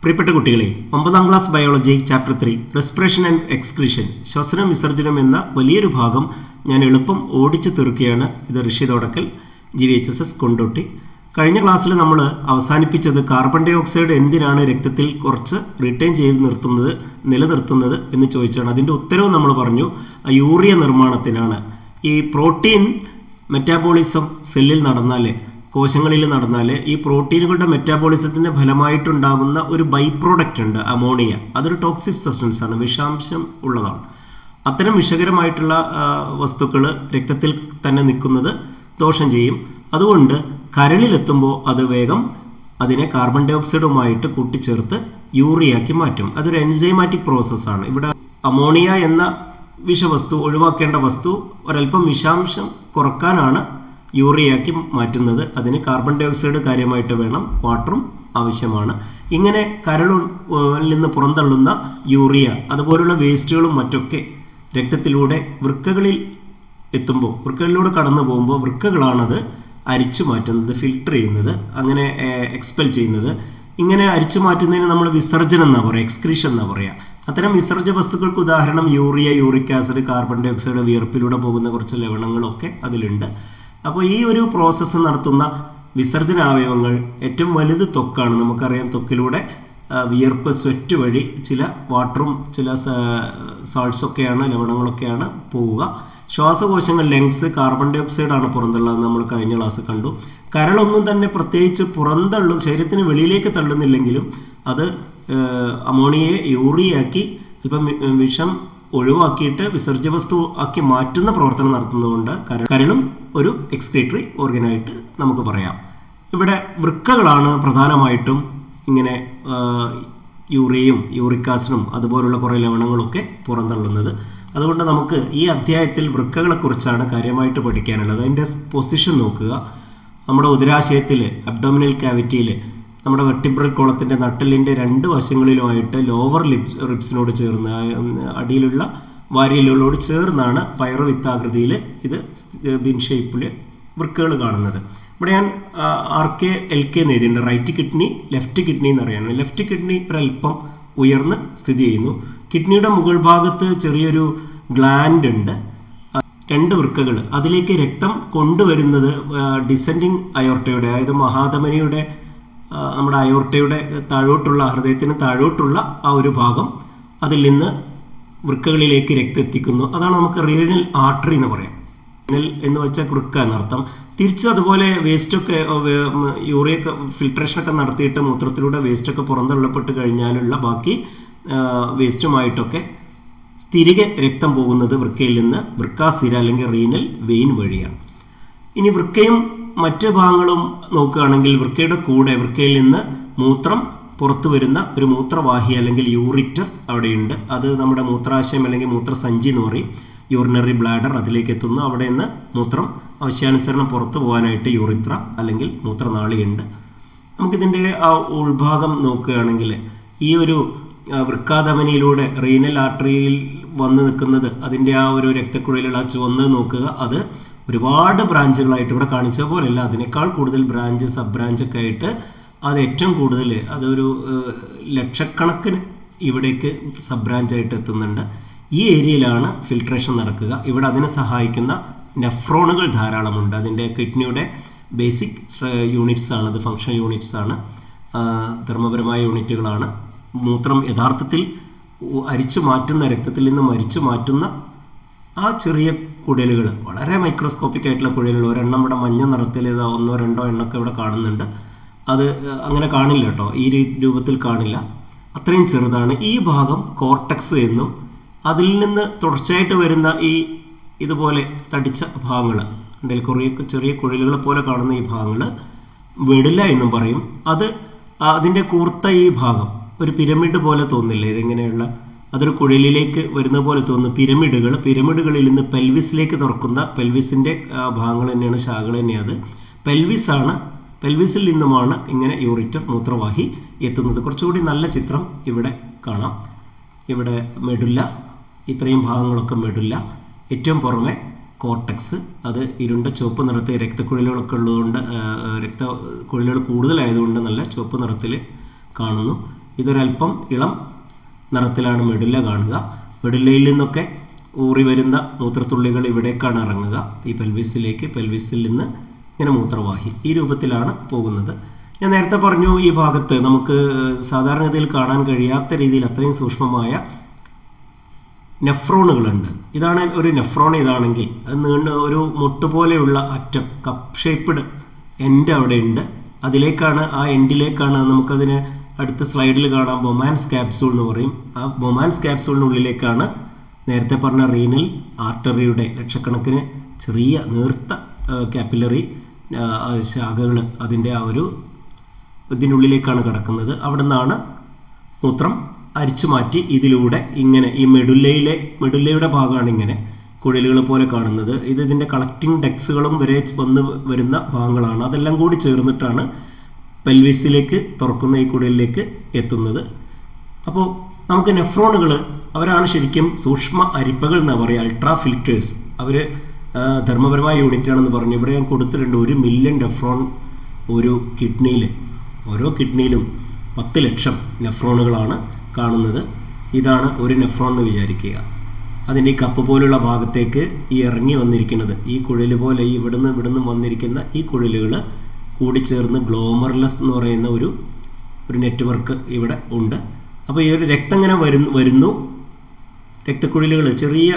പ്രിയപ്പെട്ട കുട്ടികളെ, 9ാം class biology chapter 3 respiration and excretion, ശ്വസനം വിസർജനം എന്ന വലിയൊരു ഭാഗം ഞാൻ എളുപ്പം ഓടിച്ചു തീർക്കുകയാണ്. ഇത് ഋഷി തോടക്കൽ, GVHSS കൊണ്ടോട്ടി. കഴിഞ്ഞ ക്ലാസ്സിൽ നമ്മൾ അവസാനിപ്പിച്ചത് കാർബൺ ഡൈ ഓക്സൈഡ് എന്തിനാണ് രക്തത്തിൽ കുറച്ച് റിട്ടേൺ ചെയ്ത് നിലനിർത്തുന്നത് എന്ന് ചോദിച്ചാണ്. അതിൻ്റെ ഉത്തരവും നമ്മൾ പറഞ്ഞു, യൂറിയ നിർമ്മാണത്തിനാണ്. ഈ പ്രോട്ടീൻ മെറ്റാബോളിസം സെല്ലിൽ നടന്നാൽ, കോശങ്ങളിൽ നടന്നാൽ, ഈ പ്രോട്ടീനുകളുടെ മെറ്റാബോളിസത്തിൻ്റെ ഫലമായിട്ടുണ്ടാകുന്ന ഒരു ബൈ പ്രോഡക്റ്റ് ഉണ്ട്, അമോണിയ. അതൊരു ടോക്സിക് സബ്സ്റ്റൻസ് ആണ്, വിഷാംശം ഉള്ളതാണ്. അത്തരം വിഷകരമായിട്ടുള്ള വസ്തുക്കൾ രക്തത്തിൽ തന്നെ നിൽക്കുന്നത് ദോഷം ചെയ്യും. അതുകൊണ്ട് കരളിലെത്തുമ്പോൾ അത് വേഗം അതിനെ കാർബൺ ഡൈ ഓക്സൈഡുമായിട്ട് കൂട്ടിച്ചേർത്ത് യൂറിയാക്കി മാറ്റും. അതൊരു എൻസൈമാറ്റിക് പ്രോസസ്സാണ്. ഇവിടെ അമോണിയ എന്ന വിഷവസ്തു, ഒഴിവാക്കേണ്ട വസ്തു, ഒരല്പം വിഷാംശം കുറക്കാനാണ് യൂറിയാക്കി മാറ്റുന്നത്. അതിന് കാർബൺ ഡൈ ഓക്സൈഡ് കാര്യമായിട്ട് വേണം, വാട്ടറും ആവശ്യമാണ്. ഇങ്ങനെ കരളിൽ നിന്ന് പുറന്തള്ളുന്ന യൂറിയ അതുപോലുള്ള വേസ്റ്റുകളും മറ്റൊക്കെ രക്തത്തിലൂടെ വൃക്കകളിൽ എത്തുമ്പോൾ, വൃക്കകളിലൂടെ കടന്നു പോകുമ്പോൾ വൃക്കകളാണത് അരിച്ചു മാറ്റുന്നത്, ഫിൽട്ടർ ചെയ്യുന്നത്, അങ്ങനെ എക്സ്പെൽ ചെയ്യുന്നത്. ഇങ്ങനെ അരിച്ചു മാറ്റുന്നതിന് നമ്മൾ വിസർജനം എന്നാണ് പറയുക, എക്സ്ക്രീഷൻ എന്നാണ് പറയുക. അത്തരം വിസർജ്യ വസ്തുക്കൾക്ക് ഉദാഹരണം urea, uric acid, carbon dioxide, വിയർപ്പിലൂടെ പോകുന്ന കുറച്ച് ലവണങ്ങളൊക്കെ അതിലുണ്ട്. അപ്പോൾ ഈ ഒരു പ്രോസസ്സ് നടത്തുന്ന വിസർജനാവയവങ്ങൾ ഏറ്റവും വലുത് ത്വക്കാണ്. നമുക്കറിയാം, ത്വക്കിലൂടെ വിയർപ്പ്, സ്വെറ്റ് വഴി ചില വാട്ടറും ചില സാൾട്ട്സൊക്കെയാണ്, ലവണങ്ങളൊക്കെയാണ് പോവുക. ശ്വാസകോശങ്ങൾ, ലങ്സ്, കാർബൺ ഡൈ ഓക്സൈഡാണ് പുറന്തള്ളുന്നത്. നമ്മൾ കഴിഞ്ഞ ക്ലാസ് കണ്ടു. കരളൊന്നും തന്നെ പ്രത്യേകിച്ച് ശരീരത്തിന് വെളിയിലേക്ക് തള്ളുന്നില്ലെങ്കിലും അത് അമോണിയയെ യൂറിയാക്കി ഇപ്പം വിഷം ഒഴിവാക്കിയിട്ട് വിസർജ്യ വസ്തു ആക്കി മാറ്റുന്ന പ്രവർത്തനം നടത്തുന്നതുകൊണ്ട് കരളും ഒരു എക്സ്ക്രീറ്ററി ഓർഗനായിട്ട് നമുക്ക് പറയാം. ഇവിടെ വൃക്കകളാണ് പ്രധാനമായിട്ടും ഇങ്ങനെ യൂറിയയും യൂറിക് ആസിഡും അതുപോലുള്ള കുറേ ലവണങ്ങളൊക്കെ പുറന്തള്ളുന്നത്. അതുകൊണ്ട് നമുക്ക് ഈ അധ്യായത്തിൽ വൃക്കകളെക്കുറിച്ചാണ് കാര്യമായിട്ട് പഠിക്കാനുള്ളത്. അതിൻ്റെ പൊസിഷൻ നോക്കുക. നമ്മുടെ ഉദരാശയത്തിൽ, അബ്ഡോമിനൽ ക്യാവിറ്റിയിൽ, നമ്മുടെ വെർട്ടിബ്രൽ കോളത്തിൻ്റെ നട്ടലിൻ്റെ രണ്ട് വശങ്ങളിലുമായിട്ട് ലോവർ റിബ്സിനോട് ചേർന്ന്, അടിയിലുള്ള വാരിയലുകളോട് ചേർന്നാണ് പയറുവിത്താകൃതിയിൽ ഇത് ബിൻ ഷേപ്പിൽ വൃക്കകൾ കാണുന്നത്. ഇവിടെ ഞാൻ RK-LK എന്ന് എഴുതിയിട്ടുണ്ട്. റൈറ്റ് കിഡ്നി, ലെഫ്റ്റ് കിഡ്നി എന്നറിയാണ്. ലെഫ്റ്റ് കിഡ്നി ഒരല്പം ഉയർന്ന് സ്ഥിതി ചെയ്യുന്നു. കിഡ്നിയുടെ മുകൾ ഭാഗത്ത് ചെറിയൊരു ഗ്ലാൻഡ് ഉണ്ട്, രണ്ട് വൃക്കകൾ. അതിലേക്ക് രക്തം കൊണ്ടുവരുന്നത് ഡിസെൻഡിങ് അയോർട്ടയുടെ, അതായത് മഹാധമനിയുടെ, നമ്മുടെ അയോർട്ടയുടെ താഴോട്ടുള്ള, ഹൃദയത്തിന് താഴോട്ടുള്ള ആ ഒരു ഭാഗം, അതിൽ നിന്ന് വൃക്കകളിലേക്ക് രക്തം എത്തിക്കുന്നു. അതാണ് നമുക്ക് റീനൽ ആർട്ടറി എന്ന് പറയാം. റീനൽ എന്ന് വെച്ചാൽ വൃക്ക എന്നർത്ഥം. തിരിച്ച് അതുപോലെ വേസ്റ്റൊക്കെ, യൂറിയൊക്കെ ഫിൽട്രേഷനൊക്കെ നടത്തിയിട്ട് മൂത്രത്തിലൂടെ വേസ്റ്റൊക്കെ പുറന്തള്ളപ്പെട്ട് കഴിഞ്ഞാലുള്ള ബാക്കി വേസ്റ്റുമായിട്ടൊക്കെ തിരികെ രക്തം പോകുന്നത് വൃക്കയിൽ നിന്ന് വൃക്കാസിര അല്ലെങ്കിൽ റീനൽ വെയിൻ വഴിയാണ്. ഇനി വൃക്കയും മറ്റ് ഭാഗങ്ങളും നോക്കുകയാണെങ്കിൽ, വൃക്കയുടെ കൂടെ വൃക്കയിൽ നിന്ന് മൂത്രം പുറത്തു വരുന്ന ഒരു മൂത്രവാഹി അല്ലെങ്കിൽ യൂറിറ്റർ അവിടെയുണ്ട്. അത് നമ്മുടെ മൂത്രാശയം അല്ലെങ്കിൽ മൂത്രസഞ്ചി എന്ന് പറയും, യൂറിനറി ബ്ലാഡർ. അതിലേക്ക് എത്തുന്നു. അവിടെ നിന്ന് മൂത്രം ആവശ്യാനുസരണം പുറത്തു പോകാനായിട്ട് യൂറിത്ര അല്ലെങ്കിൽ മൂത്രനാളിയുണ്ട്. നമുക്കിതിൻ്റെ ആ ഉൾഭാഗം നോക്കുകയാണെങ്കിൽ, ഈ ഒരു വൃക്കാധമനിയിലൂടെ റീനൽ ആർട്ടറിയിൽ വന്ന് നിൽക്കുന്നത്, അതിൻ്റെ ആ ഒരു രക്തക്കുഴലുള്ള ചുവന്ന് നോക്കുക. അത് ഒരുപാട് ബ്രാഞ്ചുകളായിട്ട്, ഇവിടെ കാണിച്ച പോലെയല്ല, അതിനേക്കാൾ കൂടുതൽ ബ്രാഞ്ച്, സബ് ബ്രാഞ്ചൊക്കെ ആയിട്ട്, അത് ഏറ്റവും കൂടുതൽ, അതൊരു ലക്ഷക്കണക്കിന് ഇവിടേക്ക് സബ് ബ്രാഞ്ചായിട്ട് എത്തുന്നുണ്ട്. ഈ ഏരിയയിലാണ് ഫിൽട്രേഷൻ നടക്കുക. ഇവിടെ അതിനെ സഹായിക്കുന്ന നെഫ്രോണുകൾ ധാരാളമുണ്ട്. അതിൻ്റെ കിഡ്നിയുടെ ബേസിക് യൂണിറ്റ്സ് ആണ്, അത് ഫങ്ഷൻ യൂണിറ്റ്സ് ആണ്, ധർമ്മപരമായ യൂണിറ്റുകളാണ്. മൂത്രം യഥാർത്ഥത്തിൽ അരിച്ചു മാറ്റുന്ന, രക്തത്തിൽ നിന്നും അരിച്ചു മാറ്റുന്ന ആ ചെറിയ കുഴലുകൾ, വളരെ മൈക്രോസ്കോപ്പിക് ആയിട്ടുള്ള കുഴലുകൾ, ഒരെണ്ണം ഇവിടെ മഞ്ഞ നിറത്തിൽ, ഇത് 1-2 എണ്ണമൊക്കെ ഇവിടെ കാണുന്നുണ്ട്. അത് അങ്ങനെ കാണില്ല കേട്ടോ, ഈ രൂപത്തിൽ കാണില്ല, അത്രയും ചെറുതാണ്. ഈ ഭാഗം കോർട്ടക്സ് എന്നും, അതിൽ നിന്ന് തുടർച്ചയായിട്ട് വരുന്ന ഈ ഇതുപോലെ തടിച്ച ഭാഗങ്ങൾ, അതിൽ കുറേ ചെറിയ കുഴലുകളെ പോലെ കാണുന്ന ഈ ഭാഗങ്ങൾ മെഡുല്ല എന്നും പറയും. അതിൻ്റെ കൂർത്ത ഈ ഭാഗം ഒരു പിരമിഡ് പോലെ തോന്നില്ലേ, ഇതിങ്ങനെയുള്ള, അതൊരു കുഴലിലേക്ക് വരുന്ന പോലെ തോന്നുന്നു. പിരമിഡുകളിൽ നിന്ന് പെൽവിസിലേക്ക് തുറക്കുന്ന, പെൽവിസിൻ്റെ ഭാഗങ്ങൾ തന്നെയാണ്, ശാഖകൾ തന്നെയാണ്. പെൽവിസിൽ നിന്നുമാണ് ഇങ്ങനെ യൂറിറ്റർ, മൂത്രവാഹി എത്തുന്നത്. കുറച്ചുകൂടി നല്ല ചിത്രം ഇവിടെ കാണാം. ഇവിടെ മെഡുല്ല, ഇത്രയും ഭാഗങ്ങളൊക്കെ മെഡുല്ല, ഏറ്റവും പുറമെ കോർട്ടക്സ്, അത് ഇരുണ്ട ചുവപ്പ് നിറത്തിൽ, രക്തക്കുഴലുകളൊക്കെ ഉള്ളതുകൊണ്ട്, രക്തക്കുഴലുകൾ കൂടുതലായതുകൊണ്ട് നല്ല ചുവപ്പ് നിറത്തിൽ കാണുന്നു. ഇതൊരല്പം ഇളം നിറത്തിലാണ് മെഡുല്ല കാണുക. മെഡുല്ലയിൽ നിന്നൊക്കെ ഊറി വരുന്ന മൂത്രത്തുള്ളികൾ ഇവിടേക്കാണ് ഇറങ്ങുക, ഈ പെൽവിസിലേക്ക്. പെൽവിസിൽ നിന്ന് ഇങ്ങനെ മൂത്രവാഹി ഈ രൂപത്തിലാണ് പോകുന്നത്. ഞാൻ നേരത്തെ പറഞ്ഞു, ഈ ഭാഗത്ത് നമുക്ക് സാധാരണഗതിയിൽ കാണാൻ കഴിയാത്ത രീതിയിൽ അത്രയും സൂക്ഷ്മമായ നെഫ്രോണുകളുണ്ട്. ഇതാണ് ഒരു നെഫ്രോൺ. ഇതാണെങ്കിൽ അത് നീണ്ട ഒരു മുട്ടുപോലെയുള്ള അറ്റം, കപ്പ് ഷേപ്പ്ഡ് എൻഡ് അവിടെ ഉണ്ട്. അതിലേക്കാണ്, ആ എൻഡിലേക്കാണ് നമുക്കതിന് അടുത്ത സ്ലൈഡിൽ കാണാം ബൊമാൻസ് ക്യാപ്സൂൾ എന്ന് പറയും. ആ ബൊമാൻസ് ക്യാപ്സൂളിനുള്ളിലേക്കാണ് നേരത്തെ പറഞ്ഞ റീനൽ ആർട്ടറിയുടെ ലക്ഷക്കണക്കിന് ചെറിയ നേർത്ത കാപ്പിലറി ശാഖകൾ അതിൻ്റെ ആ ഒരു ഇതിനുള്ളിലേക്കാണ് കിടക്കുന്നത്. അവിടെ നിന്നാണ് മൂത്രം അരിച്ചു മാറ്റി ഇതിലൂടെ ഇങ്ങനെ ഈ മെഡുല്ലയുടെ ഭാഗമാണ് ഇങ്ങനെ കുഴലുകൾ പോലെ കാണുന്നത്. ഇതിൻ്റെ കളക്റ്റിംഗ് ഡെക്സുകളും വരെ വന്ന് വരുന്ന ഭാഗങ്ങളാണ്. അതെല്ലാം കൂടി ചേർന്നിട്ടാണ് പെൽവിസിലേക്ക് തുറക്കുന്ന ഈ കുഴലിലേക്ക് എത്തുന്നത്. അപ്പോൾ നമുക്ക് നെഫ്രോണുകൾ, അവരാണ് ശരിക്കും സൂക്ഷ്മ അരിപ്പകൾ എന്നാണ് പറയുക, അൾട്രാ ഫിൽറ്റേഴ്സ്. അവർ ധർമ്മപരമായ യൂണിറ്റ് ആണെന്ന് പറഞ്ഞു. ഇവിടെ ഞാൻ കൊടുത്തിട്ടുണ്ട് 1 മില്യൺ നെഫ്രോൺ ഒരു കിഡ്നിയിൽ. ഓരോ കിഡ്നിയിലും 10 ലക്ഷം നെഫ്രോണുകളാണ് കാണുന്നത്. ഇതാണ് ഒരു നെഫ്രോൺ എന്ന് വിചാരിക്കുക. അതിൻ്റെ ഈ കപ്പ് പോലുള്ള ഭാഗത്തേക്ക് ഈ ഇറങ്ങി വന്നിരിക്കുന്നത്, ഈ കുഴൽ പോലെ ഈ ഇവിടുന്ന് വന്നിരിക്കുന്ന ഈ കുഴലുകൾ കൂടിച്ചേർന്ന് ഗ്ലോമർലെസ് എന്ന് പറയുന്ന ഒരു നെറ്റ്വർക്ക് ഇവിടെ ഉണ്ട്. അപ്പോൾ ഈ ഒരു രക്തം ഇങ്ങനെ വരുന്നു, രക്തക്കുഴലുകൾ, ചെറിയ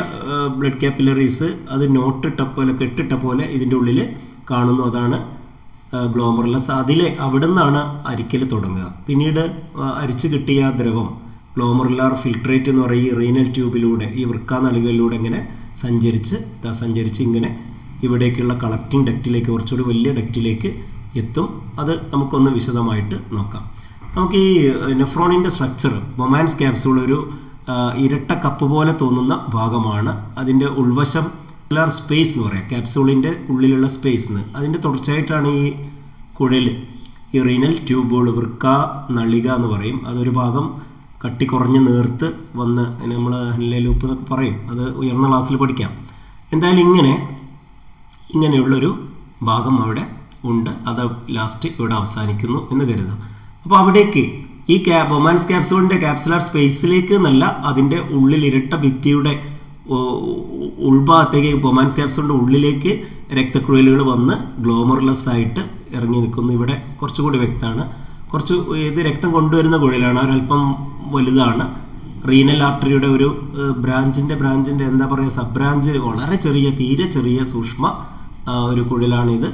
ബ്ലഡ് കാപ്പിലറീസ്, അത് നോട്ടിട്ട പോലെ, കെട്ടിട്ട പോലെ ഇതിൻ്റെ ഉള്ളിൽ കാണുന്നു. അതാണ് ഗ്ലോമർലെസ്. അവിടെ നിന്നാണ് അരിക്കൽ തുടങ്ങുക. പിന്നീട് അരിച്ച് കിട്ടിയ ദ്രവം ഗ്ലോമറുലാർ ഫിൽട്രേറ്റ് എന്ന് പറയും, ഈ റീനൽ ട്യൂബിലൂടെ, ഈ വൃക്കാനളികളിലൂടെ ഇങ്ങനെ സഞ്ചരിച്ച് ഇങ്ങനെ ഇവിടേക്കുള്ള കളക്റ്റിംഗ് ഡക്റ്റിലേക്ക്, കുറച്ചുകൂടി വലിയ ഡക്റ്റിലേക്ക് എത്തും. അത് നമുക്കൊന്ന് വിശദമായിട്ട് നോക്കാം. നമുക്ക് ഈ നെഫ്രോണിൻ്റെ സ്ട്രക്ചർ, ബൊമാൻസ് ക്യാപ്സൂൾ ഒരു ഇരട്ട കപ്പ് പോലെ തോന്നുന്ന ഭാഗമാണ്. അതിൻ്റെ ഉൾവശം സ്പേസ് എന്ന് പറയാം, ക്യാപ്സൂളിൻ്റെ ഉള്ളിലുള്ള സ്പേസ്. അതിൻ്റെ തുടർച്ചയായിട്ടാണ് ഈ കുഴൽ, ഈ റീനൽ ട്യൂബുകൾ, വൃക്ക നളിക എന്ന് പറയും. അതൊരു ഭാഗം കട്ടി കുറഞ്ഞ് നേർത്ത് വന്ന് നമ്മൾ ഹെൻലെ ലൂപ്പ് എന്നൊക്കെ പറയും. അത് ഉയർന്ന ക്ലാസ്സിൽ പഠിക്കാം. എന്തായാലും ഇങ്ങനെയുള്ളൊരു ഭാഗം അവിടെ ഉണ്ട്. അത് ലാസ്റ്റ് ഇവിടെ അവസാനിക്കുന്നു എന്ന് കരുതാം. അപ്പോൾ അവിടേക്ക് ഈ ബൊമാൻസ് ക്യാപ്സൂളിൻ്റെ ക്യാപ്സുലാർ സ്പേസിലേക്ക് എന്നല്ല, അതിൻ്റെ ഉള്ളിൽ ഇരട്ട ഭിത്തിയുടെ ഉൾഭാഗത്തേക്ക്, ബൊമാൻസ് ക്യാപ്സൂളിൻ്റെ ഉള്ളിലേക്ക് രക്തക്കുഴലുകൾ വന്ന് ഗ്ലോമർലെസ് ആയിട്ട് ഇറങ്ങി നിൽക്കുന്നു. ഇവിടെ കുറച്ചുകൂടി വ്യക്തമാണ്. ഇത് രക്തം കൊണ്ടുവരുന്ന കുഴലാണ്, ഒരല്പം വലുതാണ്. റീനൽ ആർട്ടറിയുടെ ഒരു ബ്രാഞ്ചിൻ്റെ എന്താ പറയുക, സബ് ബ്രാഞ്ച്, വളരെ ചെറിയ, തീരെ ചെറിയ സൂക്ഷ്മ ഒരു കുഴലാണിത്.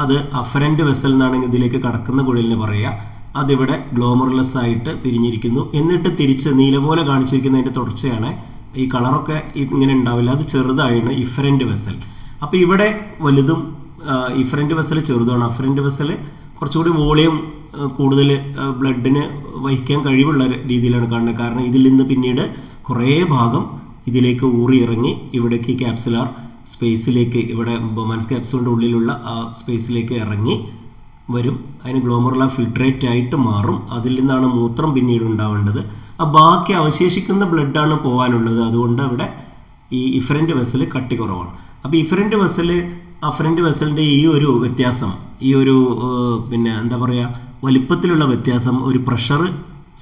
അത് അഫറൻറ്റ് വെസൽ എന്നാണെങ്കിൽ ഇതിലേക്ക് കടക്കുന്ന കുഴലിന് പറയുക. അതിവിടെ ഗ്ലോമർലെസ് ആയിട്ട് പിരിഞ്ഞിരിക്കുന്നു. എന്നിട്ട് തിരിച്ച് നീല പോലെ കാണിച്ചിരിക്കുന്നതിൻ്റെ തുടർച്ചയാണ്. ഈ കളറൊക്കെ ഇങ്ങനെ ഉണ്ടാവില്ല, അത് ചെറുതായിരുന്നു ഇഫറൻറ്റ് വെസൽ. അപ്പോൾ ഇവിടെ വലുതും ഇഫറൻറ്റ് വെസൽ ചെറുതാണ്. അഫറൻറ്റ് വെസൽ കുറച്ചുകൂടി വോളിയം കൂടുതൽ ബ്ലഡിന് വഹിക്കാൻ കഴിവുള്ള രീതിയിലാണ് കാണുന്നത്. കാരണം ഇതിൽ നിന്ന് പിന്നീട് കുറേ ഭാഗം ഇതിലേക്ക് ഊറി ഇറങ്ങി ഇവിടേക്ക് ക്യാപ്സുലാർ സ്പേസിലേക്ക്, ഇവിടെ ബൊമാൻസ് ക്യാപ്സൂളിൻ്റെ ഉള്ളിലുള്ള ആ സ്പേസിലേക്ക് ഇറങ്ങി വരും. അതിന് ഗ്ലോമറുലാർ ഫിൽട്രേറ്റ് ആയിട്ട് മാറും. അതിൽ നിന്നാണ് മൂത്രം പിന്നീട് ഉണ്ടാവേണ്ടത്. ആ ബാക്കി അവശേഷിക്കുന്ന ബ്ലഡാണ് പോകാനുള്ളത്. അതുകൊണ്ട് അവിടെ ഈ ഇഫറൻറ്റ് വെസൽ കട്ടി കുറവാണ്. അപ്പോൾ ഇഫറൻറ്റ് വെസൽ അഫറൻറ്റ് വെസലിൻ്റെ ഈ ഒരു വ്യത്യാസം, ഈ ഒരു എന്താ പറയുക, വലിപ്പത്തിലുള്ള വ്യത്യാസം ഒരു പ്രഷർ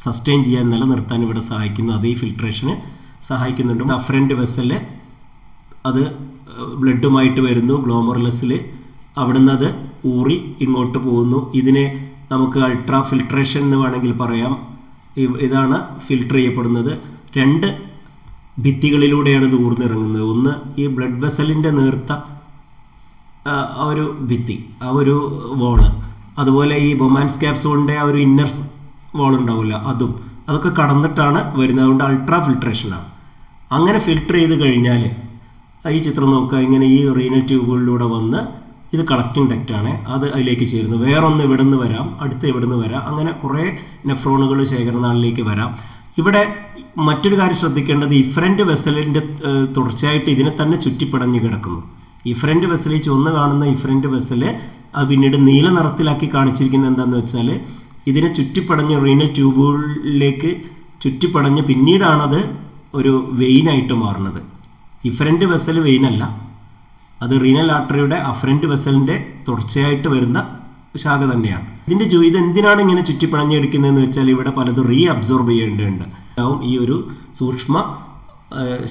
സസ്റ്റെയിൻ ചെയ്യാൻ, നിലനിർത്താൻ ഇവിടെ സഹായിക്കുന്നു. അത് ഈ ഫിൽട്രേഷന് സഹായിക്കുന്നുണ്ട്. അഫറൻറ്റ് വെസൽ അത് ബ്ലഡുമായിട്ട് വരുന്നു ഗ്ലോമർലെസ്സിൽ, അവിടുന്ന് അത് ഊറി ഇങ്ങോട്ട് പോകുന്നു. ഇതിനെ നമുക്ക് അൾട്രാ ഫിൽട്രേഷൻ എന്ന് വേണമെങ്കിൽ പറയാം. ഇതാണ് ഫിൽട്ടർ ചെയ്യപ്പെടുന്നത്. 2 ഭിത്തികളിലൂടെയാണ് ഇത് ഊർന്നിറങ്ങുന്നത്. ഒന്ന് ഈ ബ്ലഡ് വെസലിൻ്റെ നേർത്ത ആ ഒരു ഭിത്തി, ആ ഒരു വോള്, അതുപോലെ ഈ ബൊമാൻസ് ക്യാപ്സൂളിൻ്റെ ആ ഒരു ഇന്നർ വോൾ ഉണ്ടാവില്ല, അതൊക്കെ കടന്നിട്ടാണ് വരുന്നത്. അതുകൊണ്ട് അൾട്രാ ഫിൽട്രേഷനാണ്. അങ്ങനെ ഫിൽട്ടർ ചെയ്ത് കഴിഞ്ഞാൽ ഈ ചിത്രം നോക്കുക, ഇങ്ങനെ ഈ റീനൽ ട്യൂബുകളിലൂടെ വന്ന് ഇത് കളക്റ്റിംഗ് ഡക്റ്റാണ്, അത് അതിലേക്ക് ചേരുന്നു. വേറൊന്ന് ഇവിടെ നിന്ന് വരാം, അടുത്ത് ഇവിടെ നിന്ന് വരാം, അങ്ങനെ കുറേ നെഫ്രോണുകൾ ശേഖരണനാളിലേക്ക് വരാം. ഇവിടെ മറ്റൊരു കാര്യം ശ്രദ്ധിക്കേണ്ടത്, ഇഫറൻറ്റ് വെസലിൻ്റെ തുടർച്ചയായിട്ട് ഇതിനെ തന്നെ ചുറ്റിപ്പടഞ്ഞ് കിടക്കുന്നു. ഇഫറൻറ്റ് വെസൽ, ഈ ചുവന്ന് കാണുന്ന ഇഫറൻറ്റ് വെസൽ അത് പിന്നീട് നീല നിറത്തിലാക്കി കാണിച്ചിരിക്കുന്നത് എന്താണെന്ന് വെച്ചാൽ, ഇതിനെ ചുറ്റിപ്പടഞ്ഞ് റീനൽ ട്യൂബുകളിലേക്ക് ചുറ്റിപ്പടഞ്ഞ് പിന്നീടാണത് ഒരു വെയിനായിട്ട് മാറുന്നത്. ഇഫറൻറ്റ് വെസൽ വെയിനല്ല, അത് റീനൽ ആർട്ടറിയുടെ അഫറൻറ്റ് വെസലിൻ്റെ തുടർച്ചയായിട്ട് വരുന്ന ശാഖ തന്നെയാണ്. ഇത് എന്തിനാണ് ഇങ്ങനെ ചുറ്റിപ്പിണഞ്ഞെടുക്കുന്നതെന്ന് വെച്ചാൽ ഇവിടെ പലതും അബ്സോർബ് ചെയ്യേണ്ടതുണ്ട്. ഈ ഒരു സൂക്ഷ്മ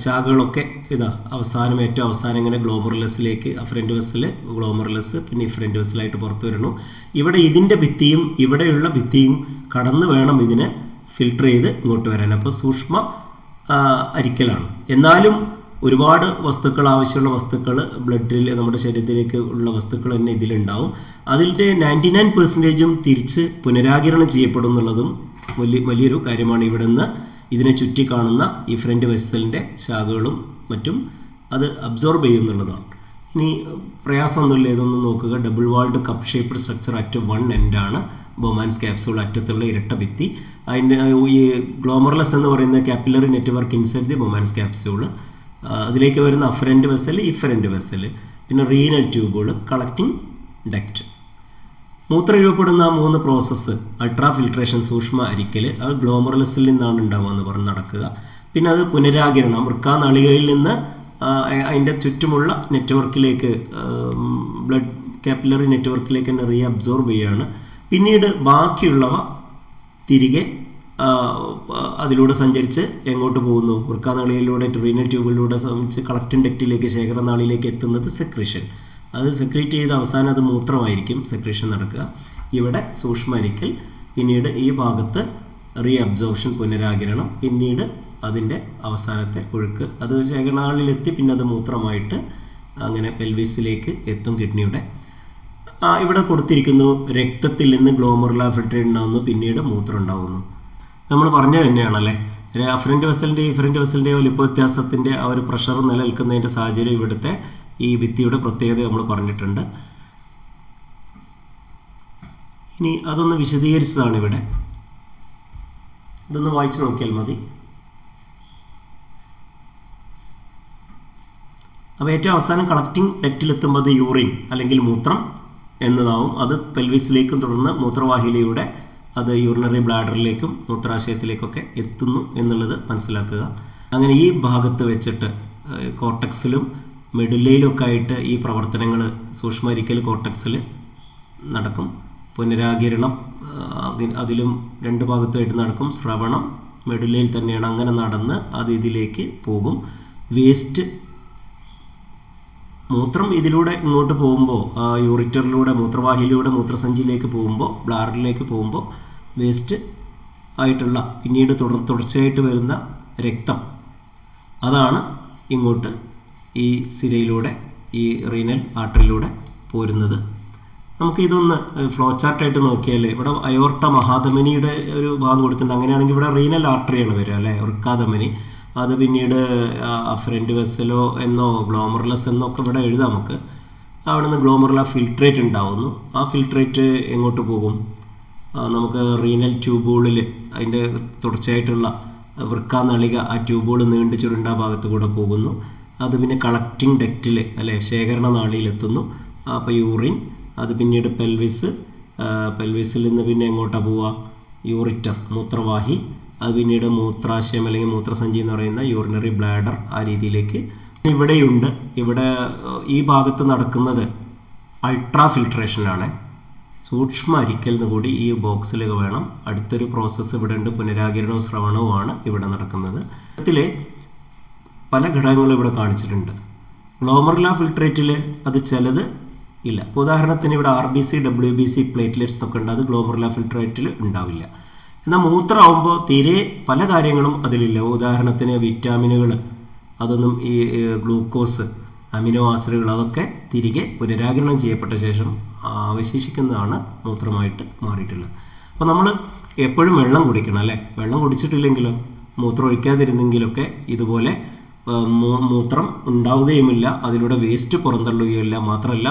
ശാഖകളൊക്കെ അവസാനം ഏറ്റവും അവസാനം ഇങ്ങനെ ഗ്ലോമറുലസിലേക്ക് അഫറന്റ് വെസൽ, ഗ്ലോമറുലസ്, പിന്നെ ഇഫറന്റ് വെസലായിട്ട് പുറത്തു വരണം. ഇവിടെ ഇതിൻ്റെ ഭിത്തിയും ഇവിടെയുള്ള ഭിത്തിയും കടന്ന് വേണം ഇതിനെ ഫിൽട്ടർ ചെയ്ത് ഇങ്ങോട്ട് വരാൻ. അപ്പോൾ സൂക്ഷ്മ അരിക്കലാണ്. എന്നാലും ഒരുപാട് വസ്തുക്കൾ, ആവശ്യമുള്ള വസ്തുക്കൾ ബ്ലഡിൽ, നമ്മുടെ ശരീരത്തിലേക്ക് ഉള്ള വസ്തുക്കൾ തന്നെ ഇതിലുണ്ടാവും. അതിൻ്റെ 99% തിരിച്ച് പുനരാകിരണം ചെയ്യപ്പെടും എന്നുള്ളതും വലിയൊരു കാര്യമാണ്. ഇവിടെ നിന്ന് ഇതിനെ ചുറ്റി കാണുന്ന ഈ ഫ്രണ്ട് വെസലിൻ്റെ ശാഖകളും മറ്റും അത് അബ്സോർബ് ചെയ്യും എന്നുള്ളതാണ്. ഇനി പ്രയാസമൊന്നുമില്ല, ഇതൊന്നും നോക്കുക. Double walled cup shaped structure at one എൻഡാണ് ബൊമാൻസ് ക്യാപ്സൂൾ, അറ്റത്തുള്ള ഇരട്ട ഭിത്തി. അതിൻ്റെ ഈ ഗ്ലോമറുലസ് എന്ന് പറയുന്ന capillary network inside the Bowman's capsule. അതിലേക്ക് വരുന്ന അഫറന്റ് വെസൽ, ഇഫറന്റ് വെസൽ, പിന്നെ റീനൽ ട്യൂബുകൾ, കളക്റ്റിംഗ് ഡക്റ്റ്. മൂത്രം രൂപപ്പെടുന്ന 3 പ്രോസസ്സ്: അൾട്രാ ഫിൽട്രേഷൻ, സൂക്ഷ്മ അരിക്കൽ, അത് ഗ്ലോമറുലസിൽ നിന്നാണ് ഉണ്ടാവുക എന്ന് പറഞ്ഞ് നടക്കുക. പിന്നെ അത് പുനരാകിരണം, വൃക്കാനാളികയിൽ നിന്ന് അതിൻ്റെ ചുറ്റുമുള്ള നെറ്റ്വർക്കിലേക്ക്, ബ്ലഡ് കാപ്പിലറി നെറ്റ്വർക്കിലേക്ക് തന്നെ അബ്സോർബ് ചെയ്യുകയാണ്. പിന്നീട് ബാക്കിയുള്ളവ തിരികെ അതിലൂടെ സഞ്ചരിച്ച് എങ്ങോട്ട് പോകുന്നു? വൃക്കാനാളിയിലൂടെ, റീനൽ ട്യൂബിലൂടെ സഞ്ചരിച്ച് കളക്റ്റിംഗ് ഡക്റ്റിലേക്ക്, ശേഖരനാളിയിലേക്ക് എത്തുന്നത് സെക്രീഷൻ. അത് സെക്രീറ്റ് ചെയ്ത് അവസാനം അത് മൂത്രമായിരിക്കും സെക്രീഷൻ നടക്കുക. ഇവിടെ സൂക്ഷ്മ അരിക്കൽ, പിന്നീട് ഈ ഭാഗത്ത് അബ്സോർപ്ഷൻ, പുനരാകിരണം, പിന്നീട് അതിൻ്റെ അവസാനത്തെ ഒഴുക്ക്, അത് ശേഖരനാളിലെത്തി പിന്നെ അത് മൂത്രമായിട്ട് അങ്ങനെ പെൽവിസിലേക്ക് എത്തും കിഡ്നിയുടെ. ഇവിടെ കൊടുത്തിരിക്കുന്നു രക്തത്തിൽ നിന്ന് ഗ്ലോമറുലാർ ഫിൽട്രേറ്റ് ഉണ്ടാകുന്നു, പിന്നീട് മൂത്രം ഉണ്ടാകുന്നു. നമ്മൾ പറഞ്ഞത് തന്നെയാണല്ലേ, അഫറന്റ് വെസലിൻ്റെയും ഇഫറന്റ് വെസലിൻ്റെയും വലിപ്പ വ്യത്യാസത്തിൻ്റെ ആ ഒരു പ്രഷർ നിലനിൽക്കുന്നതിൻ്റെ സാഹചര്യം ഇവിടുത്തെ ഈ ഭിത്തിയുടെ പ്രത്യേകത നമ്മൾ പറഞ്ഞിട്ടുണ്ട്. ഇനി അതൊന്ന് വിശദീകരിച്ചതാണ് ഇവിടെ, ഇതൊന്ന് വായിച്ചു നോക്കിയാൽ മതി. അപ്പോൾ ഏറ്റവും അവസാനം കളക്റ്റിംഗ് ഡക്റ്റിലെത്തുമ്പോൾ അത് യൂറിൻ അല്ലെങ്കിൽ മൂത്രം എന്നതാവും. അത് പെൽവിസിലേക്കും തുടർന്ന് മൂത്രവാഹിനിയുടെ അത് യൂറിനറി ബ്ലാഡറിലേക്കും മൂത്രാശയത്തിലേക്കൊക്കെ എത്തുന്നു എന്നുള്ളത് മനസ്സിലാക്കുക. അങ്ങനെ ഈ ഭാഗത്ത് വെച്ചിട്ട് കോർട്ടക്സിലും മെഡുല്ലയിലൊക്കെ ആയിട്ട് ഈ പ്രവർത്തനങ്ങൾ സൂക്ഷ്മരിക്കൽ കോർട്ടക്സിൽ നടക്കും. പുനരാകിരണം അതിലും 2 ഭാഗത്തായിട്ട് നടക്കും. ശ്രവണം മെഡുല്ലയിൽ തന്നെയാണ്. അങ്ങനെ നടന്ന് അത് ഇതിലേക്ക് പോകും. വേസ്റ്റ് മൂത്രം ഇതിലൂടെ ഇങ്ങോട്ട് പോകുമ്പോൾ, യൂറിറ്ററിലൂടെ, മൂത്രവാഹിയിലൂടെ മൂത്രസഞ്ചിയിലേക്ക് പോകുമ്പോൾ, ബ്ലാഡറിലേക്ക് പോകുമ്പോൾ വേസ്റ്റ് ആയിട്ടുള്ള പിന്നീട് തുടർച്ചയായിട്ട് വരുന്ന രക്തം, അതാണ് ഇങ്ങോട്ട് ഈ സിരയിലൂടെ, ഈ റീനൽ ആർട്ടറിയിലൂടെ പോരുന്നത്. നമുക്കിതൊന്ന് ഫ്ലോ ചാർട്ടായിട്ട് നോക്കിയാൽ ഇവിടെ അയോർട്ട മഹാധമനിയുടെ ഒരു ഭാഗം കൊടുത്തിട്ടുണ്ട്. അങ്ങനെയാണെങ്കിൽ ഇവിടെ റീനൽ ആർട്ടറിയാണ് വരിക അല്ലേ, വൃക്കാധമനി. അത് പിന്നീട് അഫറന്റ് വെസലോ എന്നോ ഗ്ലോമറുലസ് എന്നോ ഒക്കെ ഇവിടെ എഴുതാം നമുക്ക്. അവിടെ നിന്ന് ഗ്ലോമറുലാർ ഫിൽട്രേറ്റ് ഉണ്ടാവുന്നു. ആ ഫിൽട്രേറ്റ് എങ്ങോട്ട് പോകും? നമുക്ക് റീനൽ ട്യൂബുകളിൽ അതിൻ്റെ തുടർച്ചയായിട്ടുള്ള വൃക്കാനളിക, ആ ട്യൂബുകൾ നീണ്ടു ചുരുണ്ട ഭാഗത്ത് കൂടെ പോകുന്നു. അത് പിന്നെ കളക്റ്റിംഗ് ഡക്റ്റിൽ അല്ലെ, ശേഖരണ നാളിയിലെത്തുന്നു. അപ്പോൾ യൂറിൻ, അത് പിന്നീട് പെൽവിസിൽ നിന്ന് പിന്നെ എങ്ങോട്ടാണ് പോവുക? യൂറിറ്റർ, മൂത്രവാഹി, അത് പിന്നീട് മൂത്രാശയം അല്ലെങ്കിൽ മൂത്രസഞ്ചി എന്ന് പറയുന്ന യൂറിനറി ബ്ലാഡർ, ആ രീതിയിലേക്ക്. ഇവിടെയുണ്ട്, ഇവിടെ ഈ ഭാഗത്ത് നടക്കുന്നത് അൾട്രാ ഫിൽട്രേഷനാണ്. സൂക്ഷ്മ അരിക്കൽ എന്ന് കൂടി ഈ ബോക്സിൽ വേണം. അടുത്തൊരു പ്രോസസ്സ് ഇവിടെ ഉണ്ട്, പുനരാകിരണവും ശ്രവണവുമാണ് ഇവിടെ നടക്കുന്നത്. ഇതിലെ പല ഘടകങ്ങളും ഇവിടെ കാണിച്ചിട്ടുണ്ട്. ഗ്ലോമറുലാർ ഫിൽട്രേറ്റിൽ അത് ചിലത് ഇല്ല. ഇപ്പോൾ ഉദാഹരണത്തിന് ഇവിടെ RBC, WBC, പ്ലേറ്റ്ലെറ്റ്സ് ഒക്കെ ഉണ്ട്. അത് ഗ്ലോമറുലാർ ഫിൽട്രേറ്റിൽ ഉണ്ടാവില്ല. എന്നാൽ മൂത്രമാകുമ്പോൾ തീരെ പല കാര്യങ്ങളും അതിലില്ല. ഉദാഹരണത്തിന് വിറ്റാമിനുകൾ, അതൊന്നും, ഈ ഗ്ലൂക്കോസ്, അമിനോ ആസിഡുകൾ, അതൊക്കെ തിരികെ പുനരാകിരണം ചെയ്യപ്പെട്ട ശേഷം അവശേഷിക്കുന്നതാണ് മൂത്രമായിട്ട് മാറിയിട്ടുള്ളത്. അപ്പോൾ നമ്മൾ എപ്പോഴും വെള്ളം കുടിക്കണം അല്ലേ. വെള്ളം കുടിച്ചിട്ടില്ലെങ്കിലോ, മൂത്രം ഒഴിക്കാതിരുന്നെങ്കിലൊക്കെ ഇതുപോലെ മൂത്രം ഉണ്ടാവുകയുമില്ല, അതിലൂടെ വേസ്റ്റ് പുറന്തള്ളുകയില്ല. മാത്രമല്ല,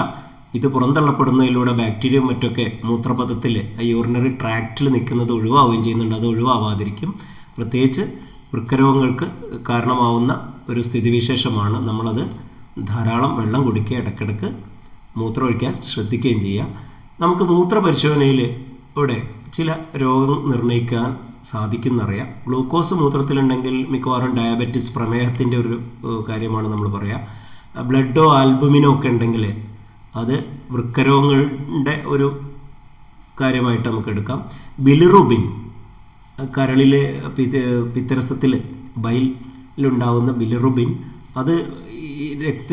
ഇത് പുറന്തള്ളപ്പെടുന്നതിലൂടെ ബാക്ടീരിയ മറ്റൊക്കെ മൂത്രപഥത്തിൽ, യൂറിനറി ട്രാക്റ്റിൽ നിൽക്കുന്നത് ഒഴിവാവുകയും ചെയ്യുന്നുണ്ട്. അത് ഒഴിവാവാതിരിക്കും. പ്രത്യേകിച്ച് വൃക്കരോഗങ്ങൾക്ക് കാരണമാവുന്ന ഒരു സ്ഥിതിവിശേഷമാണ്. നമ്മളത് ധാരാളം വെള്ളം കുടിക്കുക, ഇടയ്ക്കിടയ്ക്ക് മൂത്രം ഒഴിക്കാൻ ശ്രദ്ധിക്കുകയും ചെയ്യുക. നമുക്ക് മൂത്രപരിശോധനയിൽ ഇവിടെ ചില രോഗം നിർണ്ണയിക്കാൻ സാധിക്കുന്നറിയാം. ഗ്ലൂക്കോസ് മൂത്രത്തിലുണ്ടെങ്കിൽ മിക്കവാറും ഡയബറ്റിസ്, പ്രമേഹത്തിൻ്റെ ഒരു കാര്യമാണ് നമ്മൾ പറയുക. ബ്ലഡോ ആൽബുമിനോ ഒക്കെ ഉണ്ടെങ്കിൽ അത് വൃക്കരോഗങ്ങളുടെ ഒരു കാര്യമായിട്ട് നമുക്ക് എടുക്കാം. ബിലിറുബിൻ, കരളിലെ പിത്തരസത്തിൽ ബൈലിലുണ്ടാകുന്ന ബിലിറുബിൻ, അത്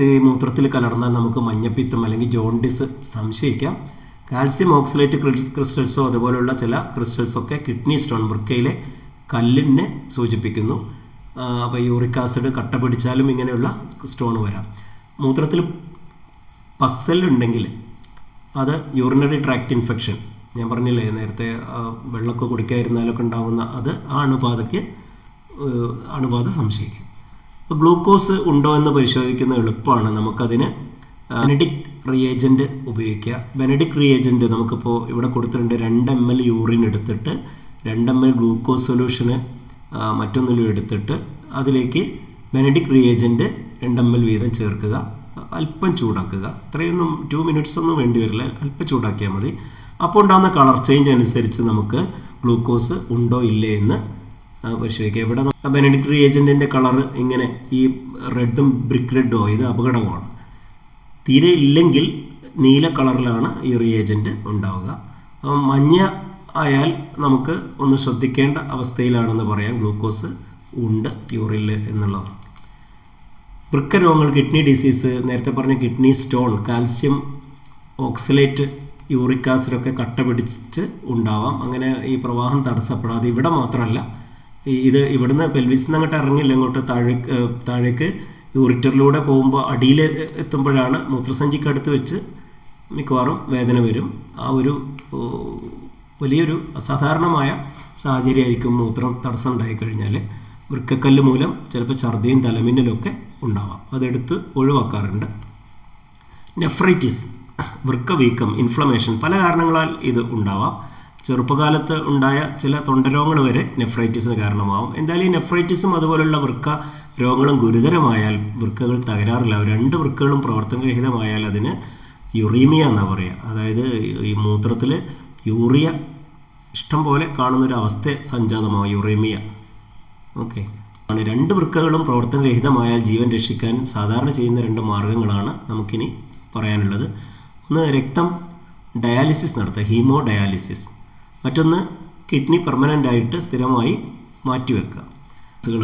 ഈ മൂത്രത്തിൽ കലർന്നാൽ നമുക്ക് മഞ്ഞപ്പിത്തം അല്ലെങ്കിൽ ജോണ്ടിസ് സംശയിക്കാം. കാൽസ്യം ഓക്സലേറ്റ് ക്രിസ്റ്റൽസോ അതുപോലുള്ള ചില ക്രിസ്റ്റൽസൊക്കെ കിഡ്നി സ്റ്റോൺ, വൃക്കയിലെ കല്ലിനെ സൂചിപ്പിക്കുന്നു. അപ്പോൾ യൂറിക് ആസിഡ് കട്ട പിടിച്ചാലും ഇങ്ങനെയുള്ള സ്റ്റോൺ വരാം. മൂത്രത്തിൽ പസ്സലുണ്ടെങ്കിൽ അത് യൂറിനറി ട്രാക്ട് ഇൻഫെക്ഷൻ, ഞാൻ പറഞ്ഞില്ലേ നേരത്തെ വെള്ളമൊക്കെ കുടിക്കാതിരുന്നാലൊക്കെ ഉണ്ടാകുന്ന അത് ആ അണുബാധ സംശയിക്കും. അപ്പോൾ ഗ്ലൂക്കോസ് ഉണ്ടോ എന്ന് പരിശോധിക്കുന്ന എളുപ്പമാണ്. നമുക്കതിന് ബെനഡിക്ട് റിയേജൻറ്റ് ഉപയോഗിക്കുക. ബെനഡിക്ട് റിയേജൻറ്റ് നമുക്കിപ്പോൾ ഇവിടെ കൊടുത്തിട്ടുണ്ട്. 2 ml യൂറിൻ എടുത്തിട്ട് 2 ml ഗ്ലൂക്കോസ് സൊല്യൂഷന് മറ്റൊന്നിലും എടുത്തിട്ട് അതിലേക്ക് ബെനഡിക്ട് റിയേജൻറ്റ് 2 ml വീതം ചേർക്കുക. അല്പം ചൂടാക്കുക. ഇത്രയൊന്നും 2 minutes ഒന്നും വേണ്ടി വരില്ല, അല്പം ചൂടാക്കിയാൽ മതി. അപ്പോൾ ഉണ്ടാകുന്ന കളർ ചേഞ്ച് അനുസരിച്ച് നമുക്ക് ഗ്ലൂക്കോസ് ഉണ്ടോ ഇല്ലേ എന്ന് പരിശോധിക്കുക. ഇവിടെ ബെനഡിക്ട് റിയേജൻറ്റിൻ്റെ കളർ ഇങ്ങനെ ഈ റെഡും ബ്രിക്ക് റെഡോ, ഇത് അപകടമാണ്. തീരെ ഇല്ലെങ്കിൽ നീല കളറിലാണ് ഈ റിയേജൻറ്റ് ഉണ്ടാവുക. മഞ്ഞ ആയാൽ നമുക്ക് ഒന്ന് ശ്രദ്ധിക്കേണ്ട അവസ്ഥയിലാണെന്ന് പറയാം, ഗ്ലൂക്കോസ് ഉണ്ട് യൂറിനിൽ എന്നുള്ളതാണ്. വൃക്ക രോഗങ്ങൾ, കിഡ്നി ഡിസീസ്, നേരത്തെ പറഞ്ഞ kidney stone, calcium oxalate, uric ആസിഡൊക്കെ കട്ട പിടിച്ച് ഉണ്ടാവാം. അങ്ങനെ ഈ പ്രവാഹം തടസ്സപ്പെടാതെ, ഇവിടെ മാത്രമല്ല, ഇത് ഇവിടുന്ന് പെൽവിസിൽ നിന്ന് അങ്ങോട്ട് ഇറങ്ങില്ല, ഇങ്ങോട്ട് താഴേക്ക് യൂറിറ്ററിലൂടെ പോകുമ്പോൾ അടിയിൽ എത്തുമ്പോഴാണ് മൂത്രസഞ്ചിക്കടുത്ത് വെച്ച് മിക്കവാറും വേദന വരും. ആ ഒരു വലിയൊരു അസാധാരണമായ സാഹചര്യമായിരിക്കും മൂത്രം തടസ്സം ഉണ്ടായിക്കഴിഞ്ഞാൽ. വൃക്കക്കല്ല് മൂലം ചിലപ്പോൾ ഛർദിയും തലമിന്നലൊക്കെ ഉണ്ടാവാം, അതെടുത്ത് ഒഴിവാക്കാറുണ്ട്. നെഫ്രൈറ്റിസ്, വൃക്ക വീക്കം, ഇൻഫ്ലമേഷൻ, പല കാരണങ്ങളാൽ ഇത് ഉണ്ടാവാം. ചെറുപ്പകാലത്ത് ഉണ്ടായ ചില തൊണ്ടരോഗങ്ങൾ വരെ നെഫ്രൈറ്റിസിന് കാരണമാവും. എന്തായാലും ഈ നെഫ്രൈറ്റിസും അതുപോലുള്ള വൃക്ക രോഗങ്ങളും ഗുരുതരമായാൽ, വൃക്കകൾ തകരാറില്ല, 2 വൃക്കകളും പ്രവർത്തനരഹിതമായാൽ അതിന് യുറീമിയ എന്നാണ് പറയുക. അതായത് ഈ മൂത്രത്തിൽ യൂറിയ ഇഷ്ടം പോലെ കാണുന്നൊരു അവസ്ഥ സംജാതമാവും, യുറീമിയ. ഓക്കെ, 2 വൃക്കകളും പ്രവർത്തനരഹിതമായാൽ ജീവൻ രക്ഷിക്കാൻ സാധാരണ ചെയ്യുന്ന 2 മാർഗങ്ങളാണ് നമുക്കിനി പറയാനുള്ളത്. ഒന്ന്, രക്തം ഡയാലിസിസ് നടത്തുക, ഹീമോ ഡയാലിസിസ്. മറ്റൊന്ന്, കിഡ്നി പെർമനൻ്റ് ആയിട്ട് സ്ഥിരമായി മാറ്റിവെക്കുക.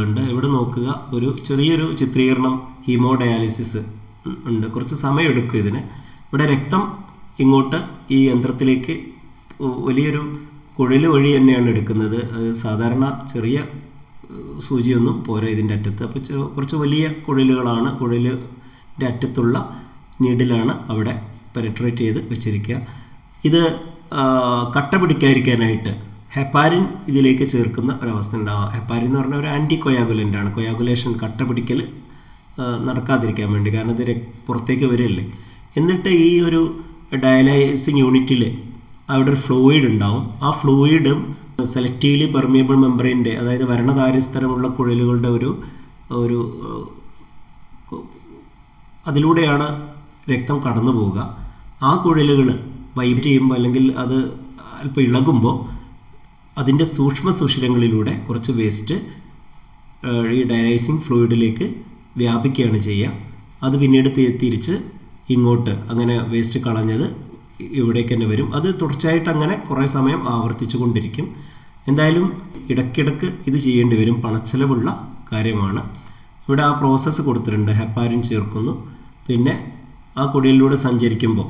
ുണ്ട് ഇവിടെ നോക്കുക, ഒരു ചെറിയൊരു ചിത്രീകരണം ഹീമോ ഡയാലിസിസ് ഉണ്ട്. കുറച്ച് സമയമെടുക്കും ഇതിന്. ഇവിടെ രക്തം ഇങ്ങോട്ട് ഈ യന്ത്രത്തിലേക്ക് വലിയൊരു കുഴൽ വഴി തന്നെയാണ് എടുക്കുന്നത്. അത് സാധാരണ ചെറിയ സൂചിയൊന്നും പോരാ ഇതിൻ്റെ അറ്റത്ത്. അപ്പോൾ കുറച്ച് വലിയ കുഴലുകളാണ്, കുഴലിൻ്റെ അറ്റത്തുള്ള നീഡിലാണ് അവിടെ പെനട്രേറ്റ് ചെയ്ത് വെച്ചിരിക്കുക. ഇത് കട്ട പിടിക്കാതിരിക്കാനായിട്ട് ഹെപ്പാരിൻ ഇതിലേക്ക് ചേർക്കുന്ന ഒരവസ്ഥ ഉണ്ടാവുക. ഹെപ്പാരിൻ എന്ന് പറഞ്ഞാൽ ഒരു ആൻറ്റി കൊയാഗുലൻ്റ് ആണ്. കൊയാഗുലേഷൻ, കട്ട പിടിക്കൽ നടക്കാതിരിക്കാൻ വേണ്ടി, കാരണം ഇത് പുറത്തേക്ക് വരില്ലേ. എന്നിട്ട് ഈ ഒരു ഡയാലൈസിങ് യൂണിറ്റിൽ അവിടെ ഒരു ഫ്ലൂയിഡ് ഉണ്ടാവും. ആ ഫ്ലൂയിഡും സെലക്റ്റീവ്ലി പെർമിയബിൾ മെമ്പറിൻ്റെ, അതായത് വരണധാര്യസ്ഥലമുള്ള കുഴലുകളുടെ ഒരു അതിലൂടെയാണ് രക്തം കടന്നു പോവുക. ആ കുഴലുകൾ വൈബ്രേറ്റ് ചെയ്യുമ്പോൾ അല്ലെങ്കിൽ അത് അല്പം ഇളകുമ്പോൾ അതിൻ്റെ സൂക്ഷ്മ സുഷിരങ്ങളിലൂടെ കുറച്ച് വേസ്റ്റ് ഈ ഡയാലൈസിങ് ഫ്ലൂയിഡിലേക്ക് വ്യാപിക്കുകയാണ് ചെയ്യുക. അത് പിന്നീട് തിരിച്ച് ഇങ്ങോട്ട് അങ്ങനെ വേസ്റ്റ് കളഞ്ഞത് ഇവിടേക്ക് തന്നെ വരും. അത് തുടർച്ചയായിട്ട് അങ്ങനെ കുറേ സമയം ആവർത്തിച്ചു കൊണ്ടിരിക്കും. എന്തായാലും ഇടയ്ക്കിടയ്ക്ക് ഇത് ചെയ്യേണ്ടി വരും, പണച്ചെലവുള്ള കാര്യമാണ്. ഇവിടെ ആ പ്രോസസ്സ് കൊടുത്തിട്ടുണ്ട്. ഹെപ്പാരിൻ ചേർക്കുന്നു, പിന്നെ ആ കുടിയിലൂടെ സഞ്ചരിക്കുമ്പോൾ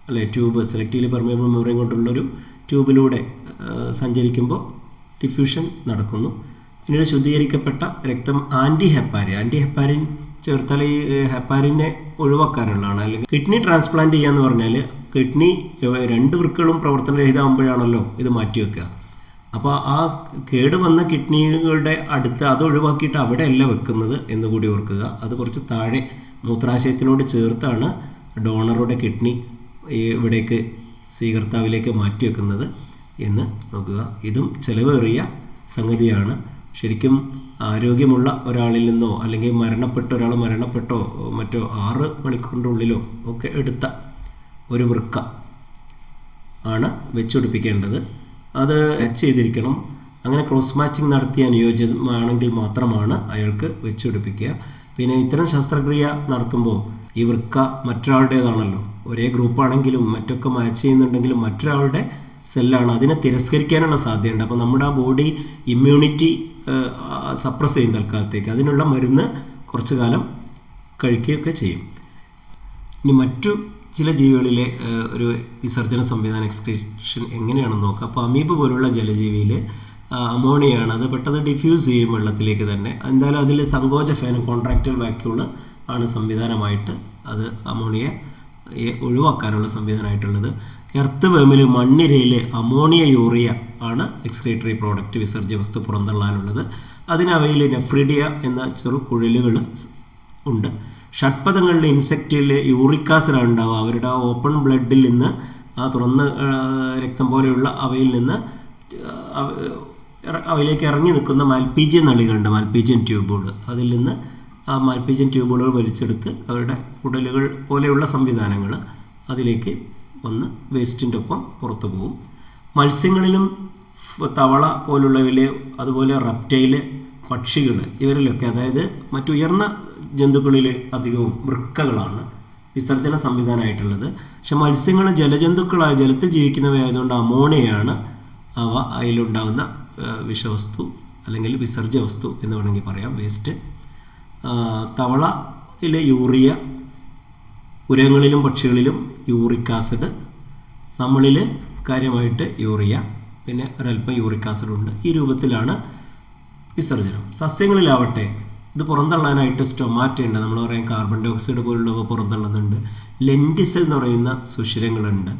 അല്ലേ, ട്യൂബ്, സെലക്റ്റീവ്ലി പെർമിയബിൾ മെമ്പറിൻ കൊണ്ടുള്ളൊരു ട്യൂബിലൂടെ സഞ്ചരിക്കുമ്പോൾ ഡിഫ്യൂഷൻ നടക്കുന്നു. പിന്നീട് ശുദ്ധീകരിക്കപ്പെട്ട രക്തം ആൻറ്റി ഹെപ്പാരിൻ ചേർത്താൽ ഈ ഹെപ്പാരിനെ ഒഴിവാക്കാനുള്ളതാണ്. അല്ലെങ്കിൽ കിഡ്നി ട്രാൻസ്പ്ലാന്റ് ചെയ്യുക എന്ന് പറഞ്ഞാൽ കിഡ്നി 2 വൃക്കകളും പ്രവർത്തനരഹിതമാകുമ്പോഴാണല്ലോ ഇത് മാറ്റിവെക്കുക. അപ്പോൾ ആ കേടുവന്ന കിഡ്നികളുടെ അടുത്ത് അത് ഒഴിവാക്കിയിട്ട് അവിടെയല്ല വെക്കുന്നത് എന്നുകൂടി ഓർക്കുക. അത് കുറച്ച് താഴെ മൂത്രാശയത്തിനോട് ചേർത്താണ് ഡോണറുടെ കിഡ്നി ഇവിടേക്ക് സ്വീകർത്താവിലേക്ക് മാറ്റിവെക്കുന്നത് എന്ന് നോക്കുക. ഇതും ചിലവേറിയ സംഗതിയാണ്. ശരിക്കും ആരോഗ്യമുള്ള ഒരാളിൽ നിന്നോ അല്ലെങ്കിൽ ഒരാൾ മരണപ്പെട്ടോ മറ്റോ 6 മണിക്കൂറിൻ്റെ ഉള്ളിലോ ഒക്കെ എടുത്ത ഒരു വൃക്ക ആണ് വെച്ചുപിടിപ്പിക്കേണ്ടത്. അത് ടച്ച് ചെയ്തിരിക്കണം. അങ്ങനെ ക്രോസ് മാച്ചിങ് നടത്തി അനുയോജ്യമാണെങ്കിൽ മാത്രമാണ് അയാൾക്ക് വെച്ചുപിടിപ്പിക്കുക. പിന്നെ ഇത്തരം ശസ്ത്രക്രിയ നടത്തുമ്പോൾ ഈ വൃക്ക മറ്റൊരാളുടേതാണല്ലോ. ഒരേ ഗ്രൂപ്പാണെങ്കിലും മറ്റൊക്കെ മാച്ച് ചെയ്യുന്നുണ്ടെങ്കിലും മറ്റൊരാളുടെ സെല്ലാണ്. അതിനെ തിരസ്കരിക്കാനുള്ള സാധ്യതയുണ്ട്. അപ്പോൾ നമ്മുടെ ആ ബോഡി ഇമ്മ്യൂണിറ്റി സപ്രസ് ചെയ്യും തൽക്കാലത്തേക്ക്. അതിനുള്ള മരുന്ന് കുറച്ചു കാലം കഴിക്കുകയൊക്കെ ചെയ്യും. ഇനി മറ്റു ചില ജീവികളിലെ ഒരു വിസർജന സംവിധാനം എക്സ്ക്രീഷൻ എങ്ങനെയാണെന്ന് നോക്കാം. അപ്പോൾ അമീബ പോലുള്ള ജലജീവിയിൽ അമോണിയാണ്. അത് പെട്ടെന്ന് ഡിഫ്യൂസ് ചെയ്യും വെള്ളത്തിലേക്ക് തന്നെ. എന്തായാലും അതിൽ സങ്കോച ഫേനം കോൺട്രാക്റ്റൽ വാക്യൂള് ആണ് സംവിധാനമായിട്ട് അത് അമോണിയയെ ഒഴിവാക്കാനുള്ള സംവിധാനമായിട്ടുള്ളത്. എർത്ത് വേമിൽ മണ്ണിരയിൽ അമോണിയ യൂറിയ ആണ് എക്സ്ക്രീറ്ററി പ്രോഡക്റ്റ് വിസർജ്യ വസ്തു പുറന്തള്ളാനുള്ളത്. അതിനവയിൽ നെഫ്രിഡിയ എന്ന ചെറു കുഴലുകൾ ഉണ്ട്. ഷഡ്പദങ്ങളിൽ ഇൻസെക്റ്റിൽ യൂറിക് ആസിഡാണ് ഉണ്ടാവുക. അവരുടെ ആ ഓപ്പൺ ബ്ലഡിൽ നിന്ന് ആ തുറന്ന രക്തം പോലെയുള്ള അവയിൽ നിന്ന് അവയിലേക്ക് ഇറങ്ങി നിൽക്കുന്ന മാൽപീജിയൻ നളികളുണ്ട്, മാൽപീജിയൻ ട്യൂബുകൾ. അതിൽ നിന്ന് ആ മാൽപീജിയൻ ട്യൂബുകൾ വലിച്ചെടുത്ത് അവരുടെ കുടലുകൾ പോലെയുള്ള സംവിധാനങ്ങൾ അതിലേക്ക് വന്ന് വേസ്റ്റിൻ്റെ ഒപ്പം പുറത്തു പോകും. മത്സ്യങ്ങളിലും തവള പോലുള്ളവയിൽ, അതുപോലെ റെപ്റ്റൈൽ, പക്ഷികൾ, ഇവരിലൊക്കെ, അതായത് മറ്റുയർന്ന ജന്തുക്കളിൽ അധികവും വൃക്കകളാണ് വിസർജന സംവിധാനമായിട്ടുള്ളത്. പക്ഷെ മത്സ്യങ്ങൾ ജലജന്തുക്കളായ ജലത്തിൽ ജീവിക്കുന്നവയായതുകൊണ്ട് അമോണിയയാണ് അവ അതിലുണ്ടാകുന്ന വിഷവസ്തു അല്ലെങ്കിൽ വിസർജ്യ വസ്തു എന്ന് വേണമെങ്കിൽ പറയാം, വേസ്റ്റ്. തവളയിലെ യൂറിയ, ഉരങ്ങളിലും പക്ഷികളിലും യൂറിക് ആസിഡ്, നമ്മളിൽ കാര്യമായിട്ട് യൂറിയ, പിന്നെ ഒരല്പം യൂറിക് ആസിഡുണ്ട്. ഈ രൂപത്തിലാണ് വിസർജനം. സസ്യങ്ങളിലാവട്ടെ ഇത് പുറന്തള്ളാനായിട്ട് സ്റ്റൊമാറ്റ ഉണ്ട്. നമ്മൾ പറയാം കാർബൺ ഡൈ ഓക്സൈഡ് പോലുള്ളവ പുറന്തള്ളുന്നുണ്ട്. ലെൻറ്റിസെൽ എന്ന് പറയുന്ന സുഷിരങ്ങളുണ്ട്.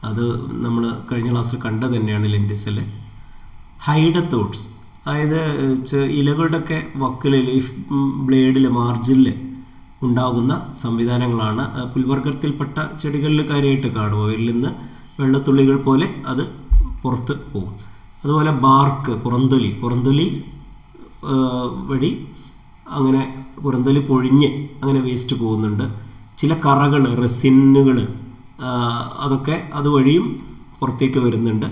അത് നമ്മൾ കഴിഞ്ഞ ക്ലാസ്സിൽ കണ്ടത് തന്നെയാണ് ലെൻറ്റിസെൽ. ഹൈഡത്തോഡ്സ്, അതായത് ഇലകളുടെയൊക്കെ വക്കിൽ, ലീഫ് ബ്ലേഡിൽ, മാർജിനിൽ ഉണ്ടാകുന്ന സംവിധാനങ്ങളാണ്. പുൽവർഗത്തിൽപ്പെട്ട ചെടികളിൽ കാര്യമായിട്ട് കാണും. അവയിൽ നിന്ന് വെള്ളത്തുള്ളികൾ പോലെ അത് പുറത്ത് പോകും. അതുപോലെ ബാർക്ക്, പുറന്തൊലി വഴി അങ്ങനെ പുറന്തൊലി പൊഴിഞ്ഞ് അങ്ങനെ വേസ്റ്റ് പോകുന്നുണ്ട്. ചില കറകൾ, റെസിനുകൾ, അതൊക്കെ അതുവഴിയും പുറത്തേക്ക് വരുന്നുണ്ട്.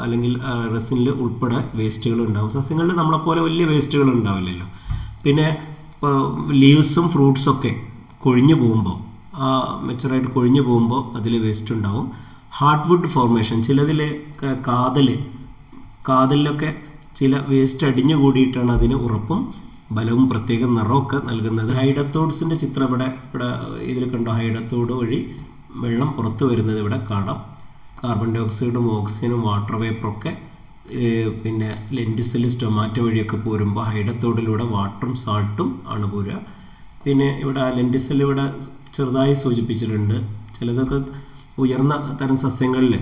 അല്ലെങ്കിൽ റെസിനിൽ ഉൾപ്പെടെ വേസ്റ്റുകൾ ഉണ്ടാവും. സസ്യങ്ങളിൽ നമ്മളെപ്പോലെ വലിയ വേസ്റ്റുകൾ ഉണ്ടാവില്ലല്ലോ. പിന്നെ ലീവ്സും ഫ്രൂട്ട്സൊക്കെ കൊഴിഞ്ഞു പോകുമ്പോൾ, മെച്ചുറായിട്ട് കൊഴിഞ്ഞു പോകുമ്പോൾ അതിൽ വേസ്റ്റ് ഉണ്ടാവും. ഹാർഡ് വുഡ് ഫോർമേഷൻ, ചിലതിൽ കാതലിലൊക്കെ ചില വേസ്റ്റ് അടിഞ്ഞു കൂടിയിട്ടാണ് അതിന് ഉറപ്പും ബലവും പ്രത്യേക നിറമൊക്കെ നൽകുന്നത്. ഹൈഡത്തോഡ്സിൻ്റെ ചിത്രം ഇവിടെ ഇതിൽ കണ്ടോ. ഹൈഡത്തോഡ് വഴി വെള്ളം പുറത്തു വരുന്നത് ഇവിടെ കാണാം. കാർബൺ ഡൈ ഓക്സൈഡും ഓക്സിജനും വാട്ടർ വേപ്പറൊക്കെ പിന്നെ ലെൻറ്റിസെൽ, സ്റ്റൊമാറ്റ വഴിയൊക്കെ പോരുമ്പോൾ ഹൈഡത്തോഡിലൂടെ വാട്ടറും സാൾട്ടും ആണ് പോരുക. പിന്നെ ഇവിടെ ലെൻറ്റിസെൽ ഇവിടെ ചെറുതായി സൂചിപ്പിച്ചിട്ടുണ്ട്. ചിലതൊക്കെ ഉയർന്ന തരം സസ്യങ്ങളിൽ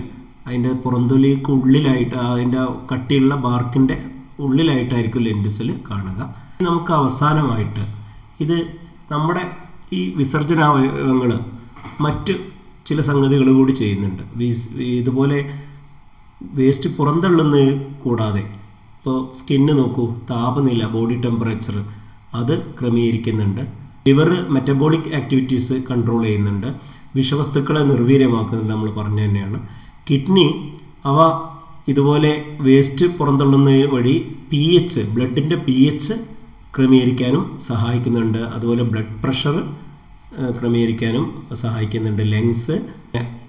അതിൻ്റെ പുറന്തൊലിക്ക് ഉള്ളിലായിട്ട്, അതിൻ്റെ കട്ടിയുള്ള ബാർക്കിൻ്റെ ഉള്ളിലായിട്ടായിരിക്കും ലെൻറ്റിസെൽ കാണുക. നമുക്ക് അവസാനമായിട്ട് ഇത് നമ്മുടെ ഈ വിസർജനാവയവങ്ങൾ മറ്റ് ചില സംഗതികൾ കൂടി ചെയ്യുന്നുണ്ട്. ഇതുപോലെ വേസ്റ്റ് പുറന്തള്ളുന്നത് കൂടാതെ ഇപ്പോൾ സ്കിന്ന് നോക്കൂ, താപനില, ബോഡി ടെമ്പറേച്ചർ അത് ക്രമീകരിക്കുന്നുണ്ട്. ലിവർ മെറ്റബോളിക് ആക്ടിവിറ്റീസ് കൺട്രോൾ ചെയ്യുന്നുണ്ട്. വിഷവസ്തുക്കളെ നിർവീര്യമാക്കുന്നുണ്ട്, നമ്മൾ പറഞ്ഞു തന്നെയാണ്. കിഡ്നി അവ ഇതുപോലെ വേസ്റ്റ് പുറന്തള്ളുന്നത് വഴി ബ്ലഡിൻ്റെ pH ക്രമീകരിക്കാനും സഹായിക്കുന്നുണ്ട്. അതുപോലെ ബ്ലഡ് പ്രഷർ ക്രമീകരിക്കാനും സഹായിക്കുന്നുണ്ട്. ലങ്സ്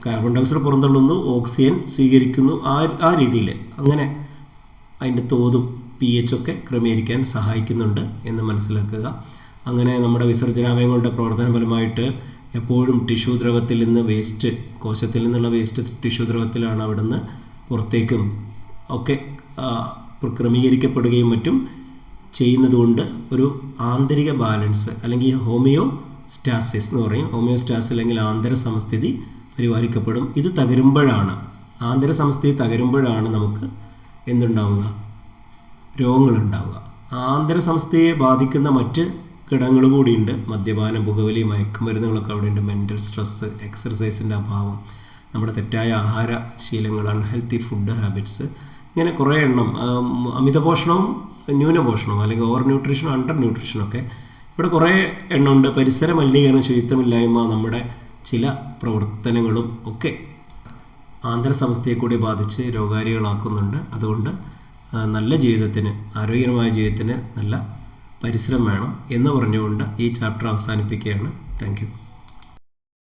കാർബൺ ഡൈ ഓക്സൈഡ് പുറന്തള്ളുന്നു, ഓക്സിജൻ സ്വീകരിക്കുന്നു. ആ രീതിയിൽ അങ്ങനെ അതിൻ്റെ തോതും pH ഒക്കെ ക്രമീകരിക്കാൻ സഹായിക്കുന്നുണ്ട് എന്ന് മനസ്സിലാക്കുക. അങ്ങനെ നമ്മുടെ വിസർജനാവയവങ്ങളുടെ പ്രവർത്തന ഫലമായിട്ട് എപ്പോഴും ടിഷ്യൂ ദ്രവത്തിൽ നിന്ന് വേസ്റ്റ്, കോശത്തിൽ നിന്നുള്ള വേസ്റ്റ് ടിഷ്യൂ ദ്രവത്തിലാണ് അവിടുന്ന് പുറത്തേക്കും ഒക്കെ ക്രമീകരിക്കപ്പെടുകയും മറ്റും ചെയ്യുന്നതുകൊണ്ട് ഒരു ആന്തരിക ബാലൻസ് അല്ലെങ്കിൽ ഹോമിയോസ്റ്റാസിസ് എന്ന് പറയും. ഹോമിയോസ്റ്റാസിസ് അല്ലെങ്കിൽ ആന്തര സമസ്ഥിതി പരിപാലിക്കപ്പെടും. ഇത് തകരുമ്പോഴാണ്, ആന്തര സമസ്ഥിതി തകരുമ്പോഴാണ് നമുക്ക് എന്തുണ്ടാവുക, രോഗങ്ങളുണ്ടാവുക. ആന്തര സമസ്ഥിതിയെ ബാധിക്കുന്ന മറ്റ് ഘടകങ്ങൾ കൂടിയുണ്ട്. മദ്യപാനം, പുകവലി, മയക്കുമരുന്നുകളൊക്കെ അവിടെയുണ്ട്. മെൻ്റൽ സ്ട്രെസ്സ്, എക്സർസൈസിൻ്റെ അഭാവം, നമ്മുടെ തെറ്റായ ആഹാരശീലങ്ങൾ, അൺഹെൽത്തി ഫുഡ് ഹാബിറ്റ്സ്, ഇങ്ങനെ കുറേ എണ്ണം. അമിതപോഷണവും ന്യൂനപോഷണവും അല്ലെങ്കിൽ ഓവർ ന്യൂട്രീഷനും അണ്ടർ ന്യൂട്രീഷനും ഒക്കെ ഇവിടെ കുറേ എണ്ണമുണ്ട്. പരിസര മലിനീകരണം, ശുചിത്വമില്ലായ്മ, നമ്മുടെ ചില പ്രവർത്തനങ്ങളും ഒക്കെ ആന്തര സമസ്ഥയെ കൂടി ബാധിച്ച് രോഗാരികളാക്കുന്നുണ്ട്. അതുകൊണ്ട് നല്ല ജീവിതത്തിന്, ആരോഗ്യകരമായ ജീവിതത്തിന് നല്ല പരിശ്രമം വേണം എന്ന് പറഞ്ഞുകൊണ്ട് ഈ ചാപ്റ്റർ അവസാനിപ്പിക്കുകയാണ്. Thank you.